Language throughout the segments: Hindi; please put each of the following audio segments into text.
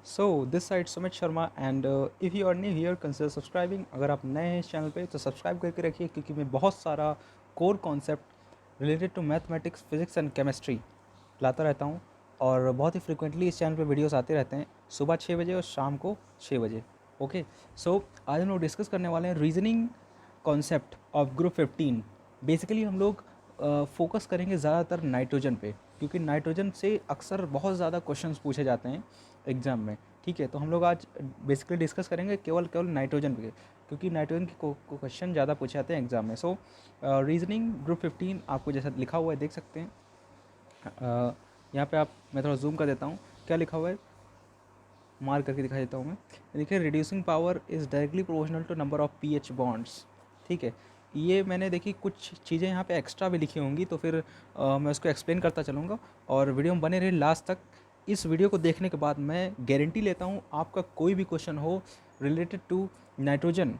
So this side Sumit Sharma and if you are new here consider subscribing. अगर आप नए हैं इस चैनल पे तो सब्सक्राइब करके रखिए, क्योंकि मैं बहुत सारा core concept related to mathematics, physics and chemistry लाता रहता हूँ। और बहुत ही फ्रिक्वेंटली इस चैनल पे वीडियोस आते रहते हैं, सुबह 6 बजे और शाम को 6 बजे। ओके, सो आज हम लोग डिस्कस करने वाले हैं reasoning concept of group 15। Basically हम लोग फोकस करेंगे ज़्यादातर नाइट्रोजन पे, क्योंकि नाइट्रोजन से अक्सर बहुत ज़्यादा क्वेश्चंस पूछे जाते हैं एग्ज़ाम में। ठीक है, तो हम लोग आज बेसिकली डिस्कस करेंगे केवल नाइट्रोजन पे, क्योंकि नाइट्रोजन के क्वेश्चन ज़्यादा पूछे जाते हैं एग्ज़ाम में। सो रीजनिंग ग्रुप 15 आपको जैसा लिखा हुआ है देख सकते हैं। यहाँ पे आप, मैं थोड़ा जूम कर देता हूँ, क्या लिखा हुआ है मार्क करके दिखा देता हूँ मैं। देखिए, reducing power is directly proportional to number of PH bonds. ठीक है, ये मैंने देखी कुछ चीज़ें यहाँ पे एक्स्ट्रा भी लिखी होंगी, तो फिर मैं उसको एक्सप्लेन करता चलूँगा और वीडियो में बने रहे लास्ट तक। इस वीडियो को देखने के बाद मैं गारंटी लेता हूँ आपका कोई भी क्वेश्चन हो रिलेटेड टू नाइट्रोजन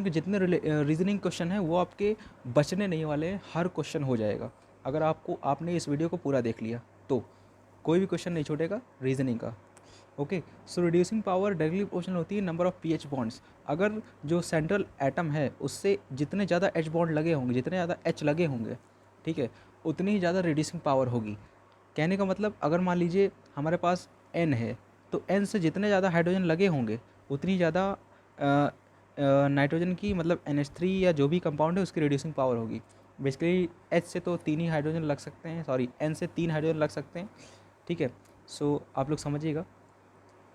के जितने रीजनिंग क्वेश्चन हैं वो आपके बचने नहीं वाले हैं, हर क्वेश्चन हो जाएगा अगर आपने इस वीडियो को पूरा देख लिया तो। कोई भी क्वेश्चन नहीं छूटेगा रीजनिंग का। ओके, सो रिड्यूसिंग पावर डायरेक्टली प्रोपोर्शनल होती है नंबर ऑफ पीएच बॉन्ड्स। अगर जो सेंट्रल एटम है उससे जितने ज़्यादा एच बॉन्ड लगे होंगे, जितने ज़्यादा एच लगे होंगे, ठीक है, उतनी ही ज़्यादा रिड्यूसिंग पावर होगी। कहने का मतलब, अगर मान लीजिए हमारे पास एन है, तो एन से जितने ज़्यादा हाइड्रोजन लगे होंगे उतनी ज़्यादा नाइट्रोजन की, मतलब NH3 या जो भी कंपाउंड है उसकी रिड्यूसिंग पावर होगी। बेसिकली एच से तो 3 ही हाइड्रोजन लग सकते हैं, सॉरी एन से 3 हाइड्रोजन लग सकते हैं। ठीक है, सो आप लोग समझिएगा,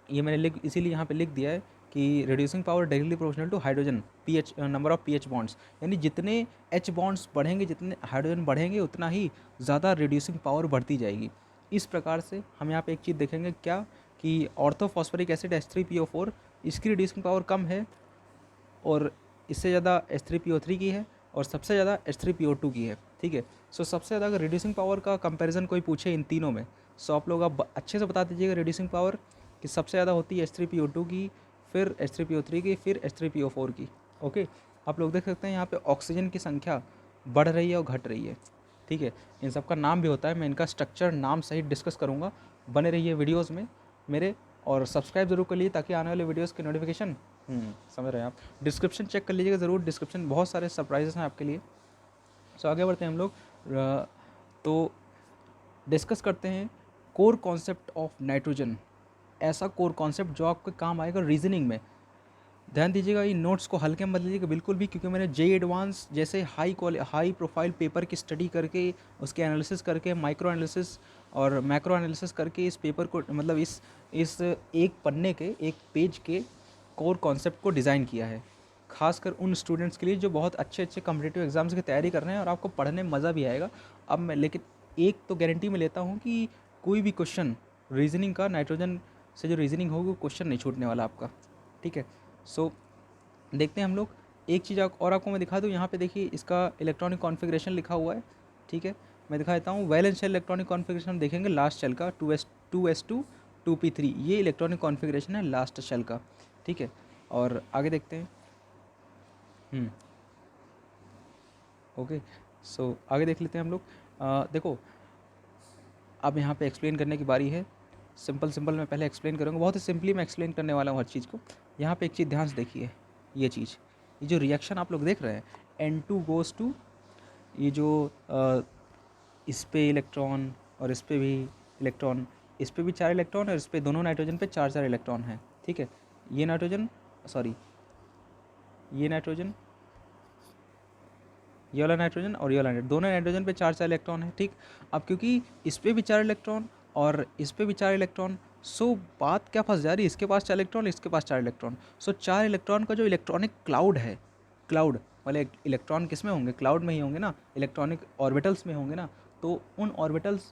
ये मैंने इसीलिए यहाँ पे लिख दिया है कि reducing power directly proportional to hydrogen PH, number of PH bonds. यानी जितने एच बॉन्ड्स बढ़ेंगे, जितने हाइड्रोजन बढ़ेंगे, उतना ही ज़्यादा रिड्यूसिंग पावर बढ़ती जाएगी। इस प्रकार से हम यहाँ पे एक चीज़ देखेंगे, क्या कि ऑर्थोफॉस्फोरिक एसिड H3PO4, इसकी रिड्यूसिंग पावर कम है और इससे ज़्यादा H3PO3 की है और सबसे ज़्यादा H3PO2 की है। ठीक है, सो सबसे ज़्यादा अगर रिड्यूसिंग पावर का कंपैरिजन कोई पूछे इन तीनों में, सो आप लोग अब अच्छे से बता दीजिएगा रिड्यूसिंग पावर कि सबसे ज़्यादा होती है H3PO2 की, फिर H3PO3 की, फिर H3PO4 की। ओके, आप लोग देख सकते हैं यहाँ पे ऑक्सीजन की संख्या बढ़ रही है और घट रही है। ठीक है, इन सब का नाम भी होता है, मैं इनका स्ट्रक्चर नाम सहित डिस्कस करूँगा। बने रहिए वीडियोज़ में मेरे, और सब्सक्राइब ज़रूर कर लीजिए ताकि आने वाले वीडियोज़ के नोटिफिकेशन समझ रहे हैं आप। डिस्क्रिप्शन चेक कर लीजिएगा ज़रूर, डिस्क्रिप्शन बहुत सारे सरप्राइजेस हैं आपके लिए। सो आगे बढ़ते हैं हम लोग। तो डिस्कस करते हैं कोर कॉन्सेप्ट ऑफ नाइट्रोजन। ऐसा कोर कॉन्सेप्ट जो आपके काम आएगा रीजनिंग में। ध्यान दीजिएगा, इन नोट्स को हल्के में मत लीजिएगा बिल्कुल भी, क्योंकि मैंने JEE एडवांस जैसे हाई प्रोफाइल पेपर की स्टडी करके, उसके एनालिसिस करके, माइक्रो एनालिसिस और मैक्रो एनालिसिस करके इस पेपर को, मतलब इस एक पन्ने के, एक पेज के कोर कॉन्सेप्ट को डिज़ाइन किया है, खासकर उन स्टूडेंट्स के लिए जो बहुत अच्छे अच्छे कॉम्पिटिटिव एग्जाम्स की तैयारी कर रहे हैं और आपको पढ़ने में मज़ा भी आएगा। अब मैं लेकिन एक तो गारंटी में लेता हूँ कि कोई भी क्वेश्चन रीजनिंग का, नाइट्रोजन से जो रीजनिंग होगी वो क्वेश्चन नहीं छूटने वाला आपका। ठीक है, सो देखते हैं हम लोग। एक चीज़ और आपको मैं दिखा दूँ, यहाँ पे देखिए इसका इलेक्ट्रॉनिक कॉन्फ़िगरेशन लिखा हुआ है। ठीक है, मैं दिखा देता हूँ। वैलेंस शेल इलेक्ट्रॉनिक कॉन्फ़िगरेशन हम देखेंगे लास्ट शेल का, 2s2 2p3, ये इलेक्ट्रॉनिक कॉन्फ़िगरेशन है लास्ट शेल का। ठीक है, और आगे देखते हैं। ओके, सो आगे देख लेते हैं हम लोग। देखो, अब यहाँ पे एक्सप्लेन करने की बारी है। सिंपल मैं पहले एक्सप्लेन करूँगा, बहुत ही सिंपली मैं एक्सप्लेन करने वाला हूँ हर चीज़ को। यहाँ पे एक चीज़ ध्यान से देखिए, ये चीज़, ये जो रिएक्शन आप लोग देख रहे हैं, N2 गोज़ टू, ये जो इस पे इलेक्ट्रॉन और इस पे भी इलेक्ट्रॉन, इस पे भी 4 इलेक्ट्रॉन और इस पे, दोनों नाइट्रोजन पे 4 इलेक्ट्रॉन हैं। ठीक है, ये नाइट्रोजन, सॉरी ये नाइट्रोजन, ये वाला नाइट्रोजन और ये वाला नाइट्रोजन, दोनों नाइट्रोजन पे 4 इलेक्ट्रॉन है। ठीक, अब क्योंकि इस पे भी 4 इलेक्ट्रॉन और इस पे भी 4 इलेक्ट्रॉन, सो बात क्या फंस जा रही है, इसके पास 4 इलेक्ट्रॉन, इसके पास 4 इलेक्ट्रॉन। सो 4 इलेक्ट्रॉन का जो इलेक्ट्रॉनिक क्लाउड है, क्लाउड वाले इलेक्ट्रॉन किस में होंगे, क्लाउड में ही होंगे ना, इलेक्ट्रॉनिक ऑर्बिटल्स में होंगे ना। तो उन ऑर्बिटल्स,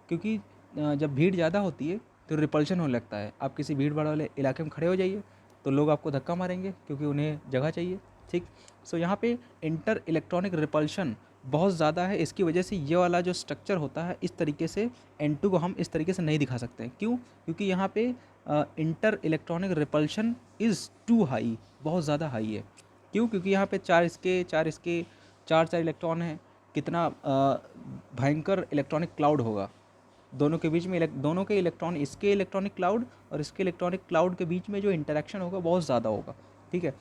क्योंकि जब भीड़ ज़्यादा होती है तो रिपल्शन होने लगता है। आप किसी भीड़ भाड़ वाले इलाके में खड़े हो जाइए तो लोग आपको धक्का मारेंगे, क्योंकि उन्हें जगह चाहिए। ठीक, सो यहाँ पे इंटर इलेक्ट्रॉनिक रिपल्शन बहुत ज़्यादा है, इसकी वजह से ये वाला जो स्ट्रक्चर होता है इस तरीके से, N2 को हम इस तरीके से नहीं दिखा सकते। क्यों? क्योंकि यहाँ पे inter electronic repulsion is too high, बहुत ज़्यादा हाई है। क्यों? क्योंकि यहाँ पे 4 इसके, 4 इसके, 4 4 इलेक्ट्रॉन हैं, कितना भयंकर इलेक्ट्रॉनिक क्लाउड होगा। दोनों के बीच में दोनों के इलेक्ट्रॉन, इसके इलेक्ट्रॉनिक क्लाउड और इसके इलेक्ट्रॉनिक क्लाउड के बीच में जो इंटरेक्शन होगा बहुत ज़्यादा होगा, ठीक है।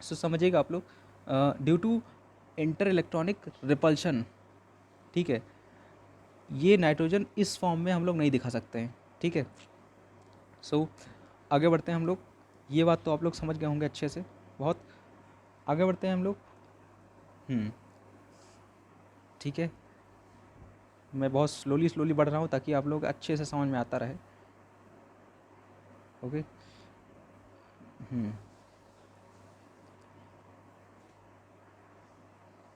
सो समझिएगा आप लोग, due to inter electronic repulsion, ठीक है, ये नाइट्रोजन इस फॉर्म में हम लोग नहीं दिखा सकते हैं, ठीक है। सो आगे बढ़ते हैं हम लोग, ये बात तो आप लोग समझ गए होंगे अच्छे से, बहुत आगे बढ़ते हैं हम लोग। ठीक है, मैं बहुत स्लोली बढ़ रहा हूँ ताकि आप लोग अच्छे से समझ में आता रहे। ओके।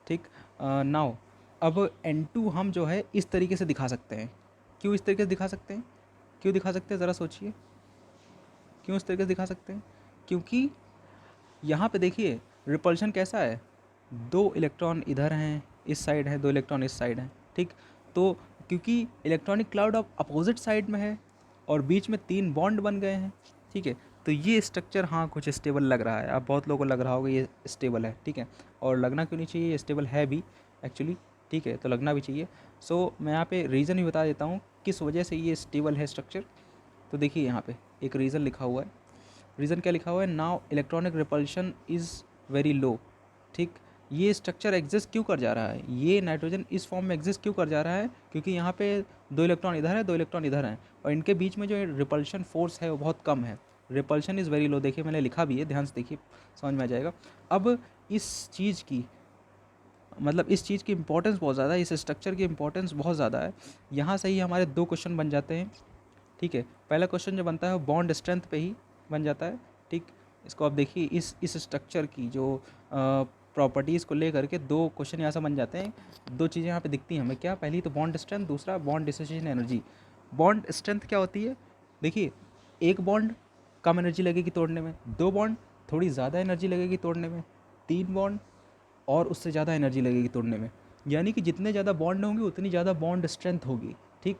ठीक, नाउ अब N2 हम जो है इस तरीके से दिखा सकते हैं। क्यों इस तरीके से दिखा सकते हैं, क्यों दिखा सकते हैं, ज़रा सोचिए, क्यों इस तरीके से दिखा सकते हैं? क्योंकि यहाँ पे देखिए रिपल्शन कैसा है, 2 इलेक्ट्रॉन इधर हैं, इस साइड है, 2 इलेक्ट्रॉन इस साइड हैं, ठीक। तो क्योंकि इलेक्ट्रॉनिक क्लाउड अब अपोजिट साइड में है और बीच में 3 बॉन्ड बन गए हैं, ठीक है, तो ये स्ट्रक्चर हाँ कुछ स्टेबल लग रहा है। अब बहुत लोगों को लग रहा होगा ये स्टेबल है, ठीक है, और लगना क्यों नहीं चाहिए, ये स्टेबल है भी एक्चुअली, ठीक है, तो लगना भी चाहिए। सो मैं यहाँ पे रीज़न भी बता देता हूँ किस वजह से ये स्टेबल है स्ट्रक्चर। तो देखिए यहाँ पे एक रीज़न लिखा हुआ है, रीज़न क्या लिखा हुआ है, now electronic repulsion is very low, ठीक। ये स्ट्रक्चर एग्जिस्ट क्यों कर जा रहा है, ये नाइट्रोजन इस फॉर्म में एग्जिस्ट क्यों कर जा रहा है, क्योंकि यहाँ पे 2 इलेक्ट्रॉन इधर है, 2 इलेक्ट्रॉन इधर हैं और इनके बीच में जो रिपल्शन फोर्स है वो बहुत कम है, रिपल्शन इज़ वेरी लो। देखिए मैंने लिखा भी है, ध्यान से देखिए, समझ में आ जाएगा। अब इस चीज़ की मतलब इस चीज़ की इंपॉर्टेंस बहुत ज़्यादा है, इस स्ट्रक्चर की इंपॉर्टेंस बहुत ज़्यादा है। यहाँ से ही हमारे 2 क्वेश्चन बन जाते हैं, ठीक है। पहला क्वेश्चन जो बनता है वो बॉन्ड स्ट्रेंथ पे ही बन जाता है, ठीक। इसको आप देखिए, इस स्ट्रक्चर की जो प्रॉपर्टीज़ को लेकर के 2 क्वेश्चन यहाँ से बन जाते हैं। 2 चीज़ें यहाँ पे दिखती हैं हमें, क्या, पहली तो बॉन्ड स्ट्रेंथ, दूसरा bond dissociation energy. Bond strength क्या होती है, देखिए एक बॉन्ड कम एनर्जी लगेगी तोड़ने में, 2 बॉन्ड थोड़ी ज़्यादा एनर्जी लगेगी तोड़ने में, 3 बॉन्ड और उससे ज़्यादा एनर्जी लगेगी तोड़ने में। यानी कि जितने ज़्यादा बॉन्ड होंगे उतनी ज़्यादा बॉन्ड स्ट्रेंथ होगी, ठीक।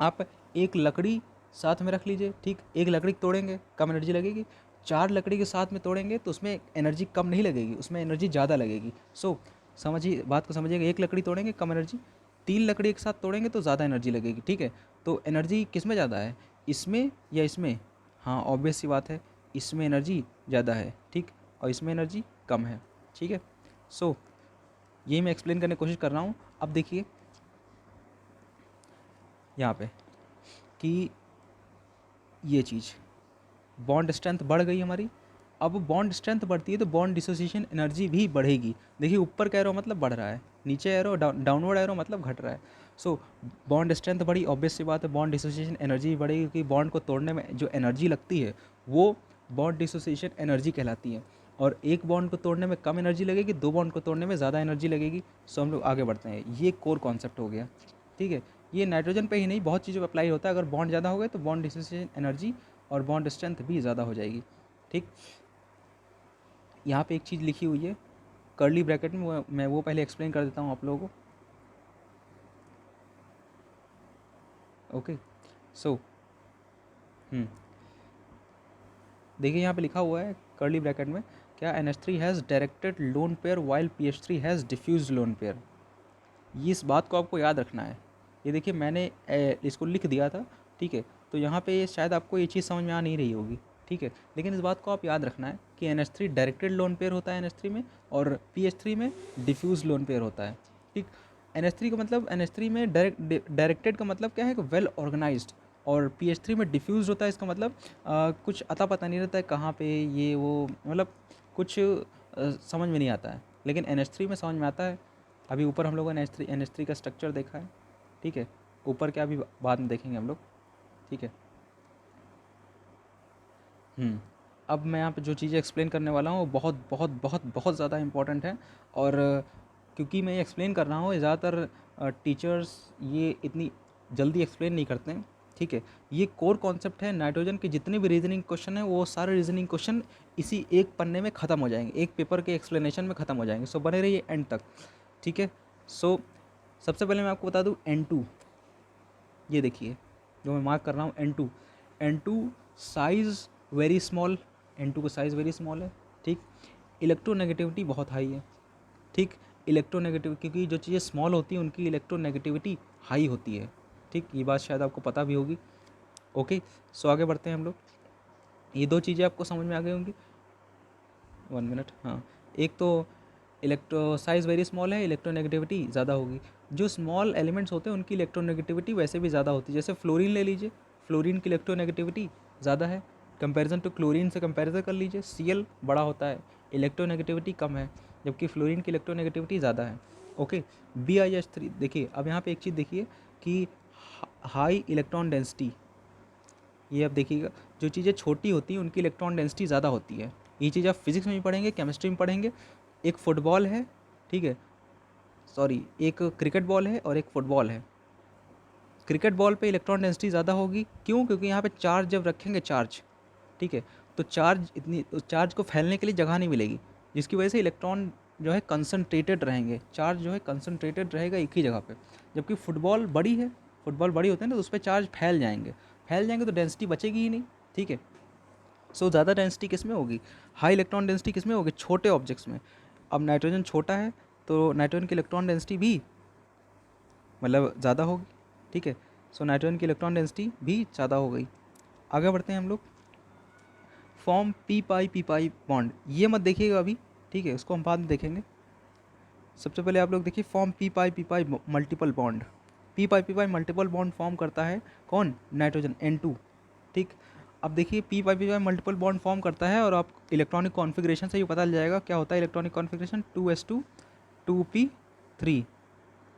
आप एक लकड़ी साथ में रख लीजिए, ठीक, एक लकड़ी तोड़ेंगे कम एनर्जी लगेगी, 4 लकड़ी के साथ में तोड़ेंगे तो उसमें एनर्जी कम नहीं लगेगी, उसमें एनर्जी ज़्यादा लगेगी। सो समझिए, बात को समझिएगा, एक लकड़ी तोड़ेंगे कम एनर्जी, 3 लकड़ी एक साथ तोड़ेंगे तो ज़्यादा एनर्जी लगेगी, ठीक है। तो एनर्जी किस में ज़्यादा है, इसमें या इसमें? हाँ ऑब्वियस सी बात है, इसमें एनर्जी ज़्यादा है, ठीक, और इसमें एनर्जी कम है, ठीक है। सो यही मैं एक्सप्लेन करने की कोशिश कर रहा हूँ। अब देखिए यहाँ पे कि ये चीज़ बॉन्ड स्ट्रेंथ बढ़ गई हमारी। अब बॉन्ड स्ट्रेंथ बढ़ती है तो बॉन्ड डिसोसिएशन एनर्जी भी बढ़ेगी। देखिए ऊपर का एरो मतलब बढ़ रहा है, नीचे एरो डाउनवर्ड एरो मतलब घट रहा है। सो बॉन्ड स्ट्रेंथ बढ़ी, ऑब्वियस सी बात है बॉन्ड डिसोसिएशन एनर्जी भी बढ़ेगी, क्योंकि बॉन्ड को तोड़ने में जो एनर्जी लगती है वो बॉन्ड डिसोसिएशन एनर्जी कहलाती है। और एक बॉन्ड को तोड़ने में कम एनर्जी लगेगी, 2 बॉन्ड को तोड़ने में ज़्यादा एनर्जी लगेगी। सो हम लोग आगे बढ़ते हैं, ये कोर कॉन्सेप्ट हो गया, ठीक है। ये नाइट्रोजन पे ही नहीं बहुत चीज़ों पर अप्लाई होता है। अगर बॉन्ड ज़्यादा हो गए तो बॉन्ड डिसोसिएशन एनर्जी और बॉन्ड स्ट्रेंथ भी ज़्यादा हो जाएगी, ठीक। यहाँ पे एक चीज़ लिखी हुई है कर्ली ब्रैकेट में, मैं वो पहले एक्सप्लेन कर देता हूँ आप लोगों को। ओके, सो देखिए यहाँ पे लिखा हुआ है कर्ली ब्रैकेट में, क्या NH3 has directed lone pair while PH3 has diffuse lone pair. ये इस बात को आपको याद रखना है। ये देखिए मैंने इसको लिख दिया था, ठीक है, तो यहाँ पे शायद आपको ये चीज़ समझ में आ नहीं रही होगी, ठीक है, लेकिन इस बात को आप याद रखना है कि NH3 डायरेक्टेड लोन पेयर होता है NH3 में, और PH3 में डिफ्यूज लोन पेयर होता है, ठीक। NH3 का मतलब, NH3 में डायरेक्टेड का मतलब क्या है कि वेल ऑर्गेनाइज्ड, और PH3 में डिफ्यूज होता है, इसका मतलब कुछ अता पता नहीं रहता है कहाँ पे ये वो, मतलब कुछ समझ में नहीं आता है, लेकिन NH3 में समझ में आता है। अभी ऊपर हम लोगों ने NH3 का स्ट्रक्चर देखा है, ठीक है, ऊपर क्या अभी बाद में देखेंगे हम लोग, ठीक है। अब मैं यहाँ पे जो चीज़ें एक्सप्लेन करने वाला हूँ वो बहुत बहुत बहुत बहुत ज़्यादा इंपॉर्टेंट है, और क्योंकि मैं ये एक्सप्लेन कर रहा हूँ, ज़्यादातर टीचर्स ये इतनी जल्दी एक्सप्लेन नहीं करते हैं, ठीक है। ये कोर कॉन्सेप्ट है, नाइट्रोजन के जितने भी रीजनिंग क्वेश्चन हैं वो सारे रीजनिंग क्वेश्चन इसी एक पन्ने में ख़त्म हो जाएंगे, एक पेपर के एक्सप्लेनेशन में ख़त्म हो जाएंगे। सो बने रहिए एंड तक, ठीक है। सो सबसे पहले मैं आपको बता दूं N2, ये देखिए जो मैं मार्क कर रहा हूँ N2 size very small, N2 का साइज़ वेरी स्मॉल है, ठीक। इलेक्ट्रोनेगेटिविटी बहुत हाई है, ठीक। इलेक्ट्रोनेगेटिव, क्योंकि जो चीज़ें स्मॉल होती हैं उनकी इलेक्ट्रोनेगेटिविटी हाई होती है, ठीक, ये बात शायद आपको पता भी होगी। ओके, सो आगे बढ़ते हैं हम लोग। ये दो चीज़ें आपको समझ में आ गई होंगी। 1 मिनट। हाँ, एक तो इलेक्ट्रो साइज़ वेरी स्मॉल है, इलेक्ट्रोनेगेटिविटी ज़्यादा होगी। जो स्मॉल एलिमेंट्स होते हैं उनकी इलेक्ट्रोनेगेटिविटी वैसे भी ज़्यादा होती है। जैसे फ्लोरीन ले लीजिए, फ्लोरीन की इलेक्ट्रोनेगेटिविटी ज़्यादा है कंपैरिजन टू क्लोरीन से कंपैरिजन कर लीजिए, Cl बड़ा होता है, इलेक्ट्रोनेगेटिविटी कम है, जबकि फ्लोरीन की इलेक्ट्रोनेगेटिविटी ज़्यादा है। ओके, BiH3 देखिए, अब यहाँ पे एक चीज़ देखिए कि हाई इलेक्ट्रॉन डेंसिटी, ये अब देखिएगा, जो चीज़ें छोटी होती हैं उनकी इलेक्ट्रॉन डेंसिटी ज़्यादा होती है। ये चीज़ आप फिजिक्स में भी पढ़ेंगे, केमिस्ट्री में पढ़ेंगे। एक फुटबॉल है, ठीक है, सॉरी, एक क्रिकेट बॉल है और एक फुटबॉल है। क्रिकेट बॉल पे इलेक्ट्रॉन डेंसिटी ज़्यादा होगी, क्यों? क्योंकि यहाँ पे चार्ज जब रखेंगे, चार्ज, ठीक है, तो चार्ज को फैलने के लिए जगह नहीं मिलेगी, जिसकी वजह से इलेक्ट्रॉन जो है कंसनट्रेटेड रहेंगे, चार्ज जो है कंसनट्रेटेड रहेगा एक ही जगह पे। जबकि फुटबॉल बड़ी है, फुटबॉल बड़ी होते हैं ना, तो उस पर चार्ज फैल जाएंगे तो डेंसिटी बचेगी ही नहीं, ठीक है। सो ज़्यादा डेंसिटी किस में होगी? हाई इलेक्ट्रॉन डेंसिटी किस में होगी? छोटे ऑब्जेक्ट्स में। अब नाइट्रोजन छोटा है तो नाइट्रोजन की इलेक्ट्रॉन डेंसिटी भी मतलब ज़्यादा होगी, ठीक है। सो नाइट्रोजन की इलेक्ट्रॉन डेंसिटी भी ज़्यादा हो गई। आगे बढ़ते हैं हम लोग। फॉर्म पी पाई बॉन्ड, ये मत देखिएगा अभी, ठीक है, उसको हम बाद में देखेंगे। सबसे पहले आप लोग देखिए form P pi multiple bond. P pi multiple bond form करता है कौन? नाइट्रोजन, N2, ठीक। अब देखिए P pi multiple bond form करता है और आप इलेक्ट्रॉनिक कॉन्फ़िगरेशन से ही पता चल जाएगा क्या होता है electronic configuration. 2s2 2p3,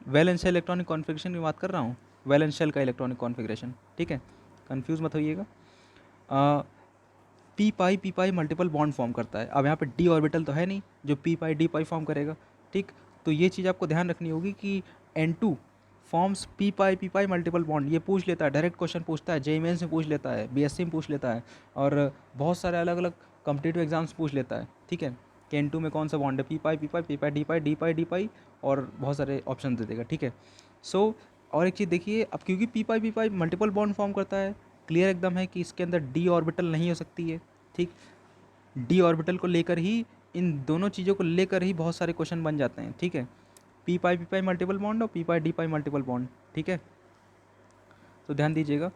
valence shell electronic configuration की बात कर रहा हूँ, वैलेंस शेल का इलेक्ट्रॉनिक कॉन्फ़िगरेशन, ठीक है, कंफ्यूज मत होइएगा। P pi multiple bond form करता है। अब यहाँ पे डी ऑर्बिटल तो है नहीं जो पी पाई डी पाई फॉर्म करेगा, ठीक। तो ये चीज़ आपको ध्यान रखनी होगी कि N2 forms P pi multiple bond. ये पूछ लेता है, डायरेक्ट क्वेश्चन पूछता है, JEE मेंस में पूछ लेता है, BSc में पूछ लेता है, और बहुत सारे अलग अलग कॉम्पिटिटिव एग्जाम्स पूछ लेता है, ठीक है, कि N2 में कौन सा बॉन्ड है, पी पाई डी पाई, और बहुत सारे ऑप्शन दे देगा, ठीक है। सो और एक चीज़ देखिए, अब क्योंकि P pi multiple bond form करता है, क्लियर एकदम है कि इसके अंदर डी ऑर्बिटल नहीं हो सकती है, ठीक। डी ऑर्बिटल को लेकर ही, इन दोनों चीज़ों को लेकर ही बहुत सारे क्वेश्चन बन जाते हैं, ठीक है। पी पाई मल्टीपल बॉन्ड और पी पाई डी पाई मल्टीपल बॉन्ड, ठीक है। तो ध्यान दीजिएगा।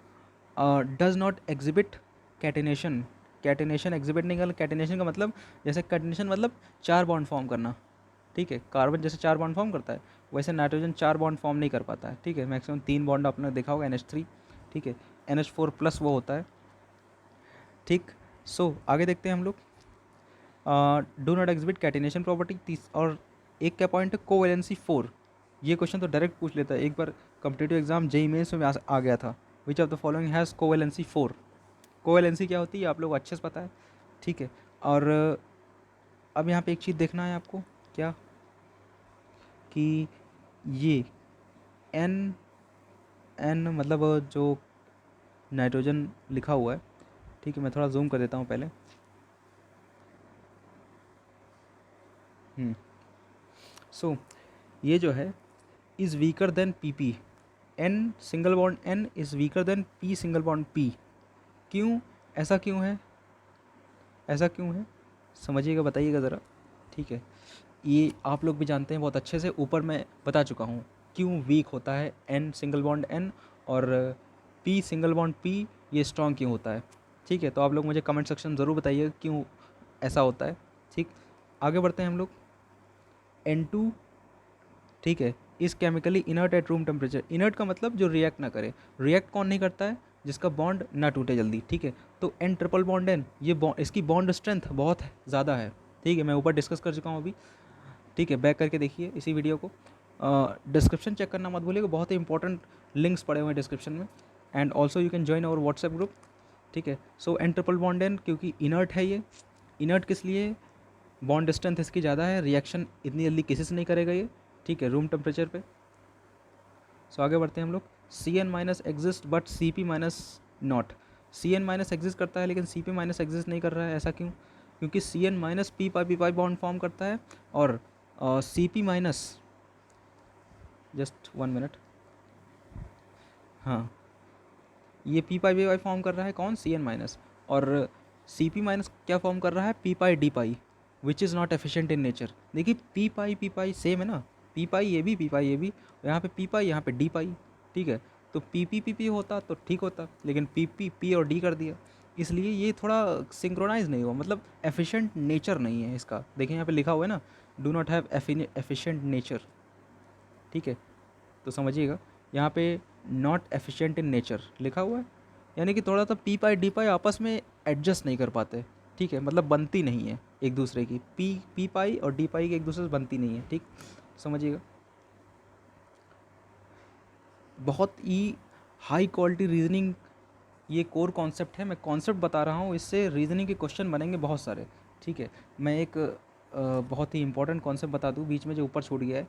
Does not exhibit catenation, catenation exhibit नहीं कर, कैटिनेशन का मतलब, जैसे कैटिनेशन मतलब 4 बॉन्ड फॉर्म करना, ठीक है, कार्बन जैसे 4 बॉन्ड फॉर्म करता है वैसे नाइट्रोजन 4 बॉन्ड फॉर्म नहीं कर पाता है, ठीक है, मैक्सिमम 3 बॉन्ड आपने देखा होगा, NH3, ठीक है, NH4+ वो होता है, ठीक। सो आगे देखते हैं हम लोग। Do not exhibit catenation property. और एक क्या पॉइंट है, कोवेलेंसी 4। ये क्वेश्चन तो डायरेक्ट पूछ लेता है, एक बार कॉम्पिटिटिव एग्जाम JEE मेंस में आ गया था। Which of the following has covalency 4। Covalency क्या होती है आप लोग अच्छे से पता है, ठीक है। और अब यहाँ पे एक चीज़ देखना है आपको, क्या कि ये एन मतलब जो नाइट्रोजन लिखा हुआ है, ठीक है, मैं थोड़ा जूम कर देता हूँ पहले। सो ये जो है is weaker then PP, N single bond N is weaker then P single bond P। क्यों? ऐसा क्यों है? ऐसा क्यों है समझिएगा, बताइएगा ज़रा, ठीक है। ये आप लोग भी जानते हैं बहुत अच्छे से, ऊपर मैं बता चुका हूँ क्यों वीक होता है N सिंगल बॉन्ड N और P सिंगल बॉन्ड P, ये स्ट्रॉन्ग क्यों होता है, ठीक है। तो आप लोग मुझे कमेंट सेक्शन ज़रूर बताइएगा क्यों ऐसा होता है, ठीक। आगे बढ़ते हैं हम लोग। N2, ठीक है, इस chemically inert at room temperature. Inert का मतलब जो रिएक्ट ना करे। रिएक्ट कौन नहीं करता है? जिसका बॉन्ड ना टूटे जल्दी, ठीक है। तो N ट्रिपल बॉन्ड N, ये इसकी बॉन्ड स्ट्रेंथ बहुत ज़्यादा है, ठीक है, मैं ऊपर डिस्कस कर चुका हूँ अभी, ठीक है, बैक करके देखिए इसी वीडियो को। डिस्क्रिप्शन चेक करना मत भूलिएगा, बहुत ही इंपॉर्टेंट लिंक्स पड़े हुए हैं डिस्क्रिप्शन में, and also you can join our WhatsApp group, ठीक है। So N triple bond N क्योंकि इनर्ट है ये। इनर्ट किस लिए? बॉन्ड स्ट्रेंथ इसकी ज़्यादा है, रिएक्शन इतनी जल्दी किसी से नहीं करेगा ये, ठीक है, रूम टेम्परेचर पे। सो आगे बढ़ते हैं हम लोग। Cn minus exist but Cp minus not. Cn minus exist करता है लेकिन Cp माइनस एग्जिस्ट नहीं कर रहा है, ऐसा क्यों? क्योंकि Cn minus P pi bond form करता है और Cp माइनस, जस्ट 1 मिनट, हाँ, ये पी पाई फॉर्म कर रहा है कौन? Cn माइनस, और Cp माइनस क्या फॉर्म कर रहा है? P pi D pi, which is not efficient in nature. देखिए पी पाई सेम है ना, पी पाई ये भी, पी पाई ये भी, यहाँ पे पी पाई, यहाँ पे डी पाई, ठीक है। तो पी होता तो ठीक होता, लेकिन पी और डी कर दिया, इसलिए ये थोड़ा सिंक्रोनाइज नहीं हुआ, मतलब एफिशिएंट नेचर नहीं है इसका। देखिए यहाँ पे लिखा हुआ है ना, do not have efficient nature, ठीक है, तो समझिएगा यहाँ पे नॉट एफिशिएंट इन नेचर लिखा हुआ है, यानी कि थोड़ा सा पी पाई डी पाई आपस में एडजस्ट नहीं कर पाते, ठीक है, मतलब बनती नहीं है एक दूसरे की, पी पाई और डी पाई की एक दूसरे से बनती नहीं है, ठीक, समझिएगा। बहुत ही हाई क्वालिटी रीजनिंग ये कोर कॉन्सेप्ट है, मैं कॉन्सेप्ट बता रहा हूँ, इससे रीजनिंग के क्वेश्चन बनेंगे बहुत सारे, ठीक है। मैं एक बहुत ही इंपॉर्टेंट कॉन्सेप्ट बता दूँ बीच में जो ऊपर छूट गया है,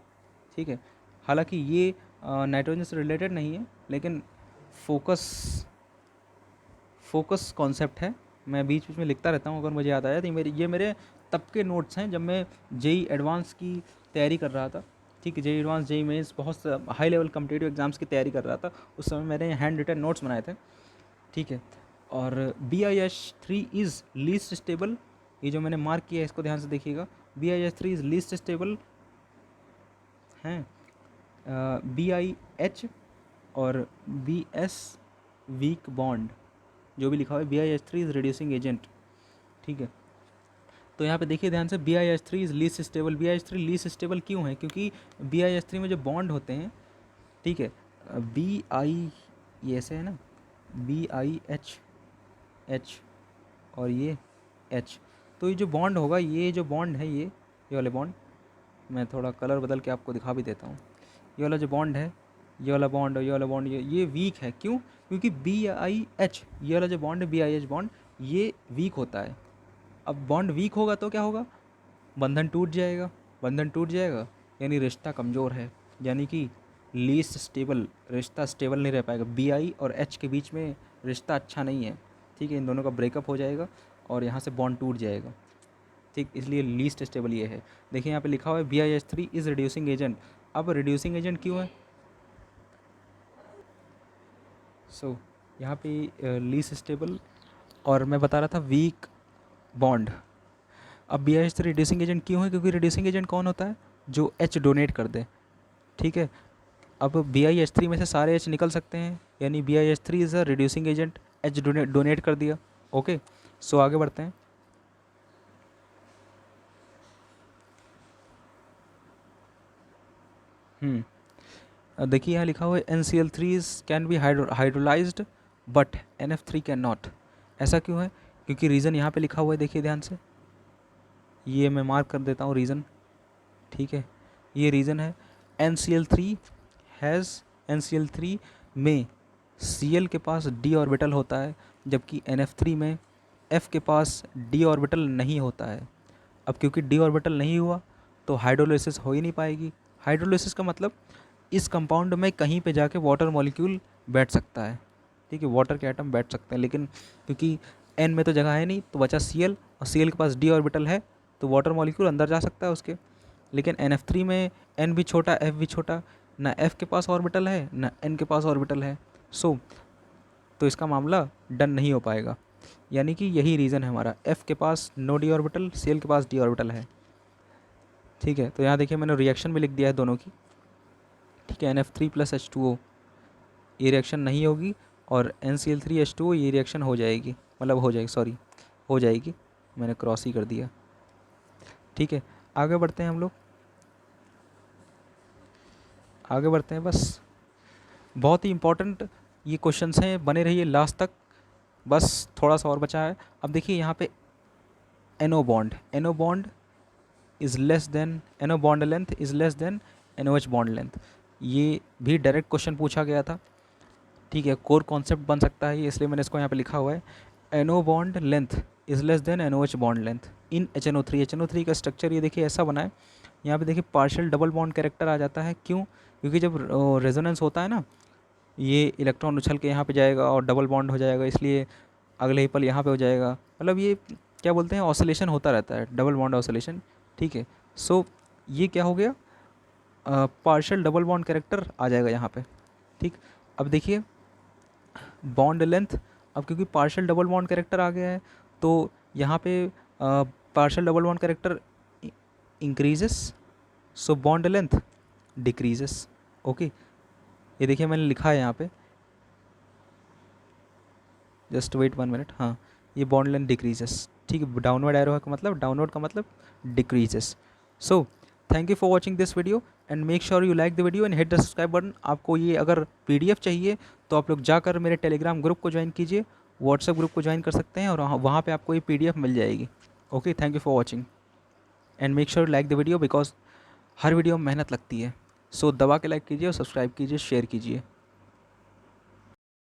ठीक है, हालांकि ये नाइट्रोजन से रिलेटेड नहीं है, लेकिन फोकस कॉन्सेप्ट है, मैं बीच बीच में लिखता रहता हूँ, अगर मुझे याद आया तो ये मेरे तब के नोट्स हैं जब मैं जेई एडवांस की तैयारी कर रहा था, ठीक है, जेई एडवांस जेई मेंस बहुत हाई लेवल कम्पिटिटिव एग्जाम्स की तैयारी कर रहा था, उस समय मैंने हैंड रिटन नोट्स बनाए थे, ठीक है। और BIH3 इज़ लीस्ट स्टेबल, ये जो मैंने मार्क किया है इसको ध्यान से देखिएगा, BIH3 इज़ लीस्ट स्टेबल हैं, BIH और BS वीक बॉन्ड, जो भी लिखा हुआ है BIH3 इज़ रिड्यूसिंग एजेंट, ठीक है। तो यहाँ पे देखिए ध्यान से, BIH3 is least stable, BIH3 least stable क्यों है, क्योंकि BIH3 में जो बॉन्ड होते हैं, ठीक है, ये ऐसे है ना, BIH और ये H, तो ये जो बॉन्ड होगा, ये जो बॉन्ड है, ये वाले बॉन्ड, मैं थोड़ा कलर बदल के आपको दिखा भी देता हूँ, ये वाला जो बॉन्ड है, ये वाला बॉन्ड और ये वाला बॉन्ड, ये वीक है, क्यों, क्योंकि BIH, ये वाला जो बॉन्ड है BIH बॉन्ड, ये वीक होता है। अब बॉन्ड वीक होगा तो क्या होगा, बंधन टूट जाएगा, बंधन टूट जाएगा यानी रिश्ता कमज़ोर है, यानी कि लीस्ट स्टेबल, रिश्ता स्टेबल नहीं रह पाएगा, BI और H के बीच में रिश्ता अच्छा नहीं है, ठीक है, इन दोनों का ब्रेकअप हो जाएगा और यहाँ से बॉन्ड टूट जाएगा, ठीक, इसलिए लीस्ट स्टेबल ये है। देखिए यहाँ पे लिखा हुआ है BIH3 इज़ रिड्यूसिंग एजेंट, अब रिड्यूसिंग एजेंट क्यों है, सो यहाँ पे लीस्ट स्टेबल, और मैं बता रहा था वीक बॉन्ड। अब BIH3 रिड्यूसिंग एजेंट क्यों है, क्योंकि रिड्यूसिंग एजेंट कौन होता है, जो H डोनेट कर दे, ठीक है। अब BIH3 में से सारे H निकल सकते हैं, यानी BIH3 is a reducing agent, H donate कर दिया, ओके। सो आगे बढ़ते हैं। देखिए यहाँ लिखा हुआ है NCl3 can be hydrolysed but NF3 can not, ऐसा क्यों है, क्योंकि रीज़न यहाँ पे लिखा हुआ है, देखिए ध्यान से, ये मैं मार्क कर देता हूँ रीज़न, ठीक है, ये रीज़न है, NCl3 में Cl के पास d ऑर्बिटल होता है, जबकि NF3 में F के पास d ऑर्बिटल नहीं होता है। अब क्योंकि d ऑर्बिटल नहीं हुआ तो हाइड्रोलिसिस हो ही नहीं पाएगी, हाइड्रोलिसिस का मतलब इस कंपाउंड में कहीं पे जाके वाटर मॉलिक्यूल बैठ सकता है, ठीक है, वाटर के एटम बैठ सकते हैं, लेकिन क्योंकि N में तो जगह है नहीं तो बचा Cl, और Cl के पास d ऑर्बिटल है तो वाटर मॉलिक्यूल अंदर जा सकता है उसके, लेकिन NF3 में N भी छोटा F भी छोटा, ना F के पास ऑर्बिटल है ना N के पास ऑर्बिटल है, सो तो इसका मामला डन नहीं हो पाएगा, यानी कि यही रीज़न है हमारा, F के पास नो d ऑर्बिटल, Cl के पास d ऑर्बिटल है, ठीक है। तो यहाँ देखिए मैंने रिएक्शन भी लिख दिया है दोनों की, ठीक है, NF3 + H2O ये रिएक्शन नहीं होगी, और NCl3H2O ये रिएक्शन हो जाएगी, मतलब हो जाएगी, मैंने क्रॉस ही कर दिया, ठीक है। आगे बढ़ते हैं हम लोग, आगे बढ़ते हैं, बस बहुत ही इंपॉर्टेंट ये क्वेश्चंस हैं, बने रहिए लास्ट तक, बस थोड़ा सा और बचा है। अब देखिए यहाँ पे NO bond is less than, NO bond length is less than NOH bond length, ये भी डायरेक्ट क्वेश्चन पूछा गया था, ठीक है, कोर कॉन्सेप्ट बन सकता है ये, इसलिए मैंने इसको यहाँ पे लिखा हुआ है, NO bond length is less than NOH bond length in HNO3 का स्ट्रक्चर ये देखिए ऐसा बना है, यहाँ पे देखिए पार्शियल डबल बॉन्ड कैरेक्टर आ जाता है, क्यों, क्योंकि जब रेजोनेंस होता है ना, ये इलेक्ट्रॉन उछल के यहाँ पे जाएगा और डबल बॉन्ड हो जाएगा, इसलिए अगले ही पल यहाँ पे हो जाएगा, मतलब ये क्या बोलते हैं, ऑसिलेशन होता रहता है, डबल बॉन्ड ऑसिलेशन, ठीक है। सो ये क्या हो गया, पार्शियल डबल बॉन्ड कैरेक्टर आ जाएगा यहाँ पे, ठीक। अब देखिए बॉन्ड लेंथ, अब क्योंकि पार्शियल डबल बॉन्ड कैरेक्टर आ गया है तो यहाँ पे partial double bond character increases, so bond length decreases, okay. ये देखिए मैंने लिखा है यहाँ पे जस्ट वेट 1 मिनट, हाँ ये बॉन्ड लेंथ डिक्रीजेस, ठीक है, डाउनवर्ड एरो का मतलब, डाउनवर्ड का मतलब decreases. So thank you for watching this video and make sure you like the video and hit the subscribe button. आपको ये अगर पीडीएफ चाहिए तो आप लोग जाकर मेरे टेलीग्राम ग्रुप को ज्वाइन कीजिए, व्हाट्सएप ग्रुप को ज्वाइन कर सकते हैं और वहाँ पे आपको ये पीडीएफ मिल जाएगी। Okay, thank you for watching and make sure like the video because her video में मेहनत लगती है। सो दबा के लाइक कीजिए और सब्सक्राइब कीजिए, शेयर कीजिए।